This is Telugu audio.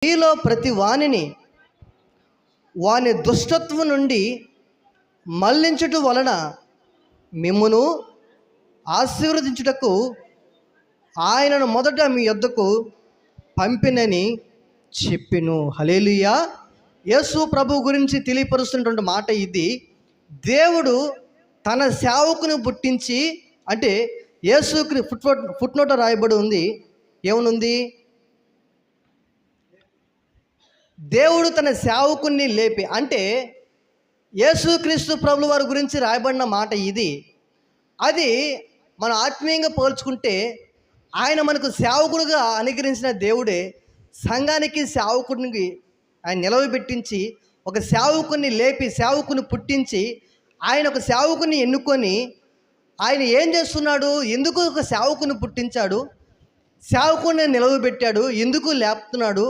మీలో ప్రతి వానిని వాని దుష్టత్వం నుండి మళ్లించుట వలన మిమ్మును ఆశీర్వదించుటకు ఆయనను మొదట మీ యొద్దకు పంపినని చెప్పెను. హల్లెలూయా. యేసు ప్రభు గురించి తెలియపరుస్తున్నటువంటి మాట ఇది. దేవుడు తన సేవకుని పుట్టించి, అంటే యేసుకి ఫుట్ నోట రాయబడి ఉంది. ఏమనుంది? దేవుడు తన సేవకుని లేపి, అంటే యేసుక్రీస్తు ప్రభుల వారి గురించి రాయబడిన మాట ఇది. అది మనం ఆత్మీయంగా పోల్చుకుంటే ఆయన మనకు సేవకుడుగా అనుగ్రహించిన దేవుడే సంఘానికి సేవకుడికి ఆయన నిలవబెట్టించి, ఒక సేవకుని లేపి, సేవకుని పుట్టించి, ఆయన ఒక సేవకుని ఎన్నుకొని ఆయన ఏం చేస్తున్నాడు, ఎందుకు ఒక సేవకుని పుట్టించాడు, సేవకుని నిలవబెట్టాడు, ఎందుకు లేపుతున్నాడు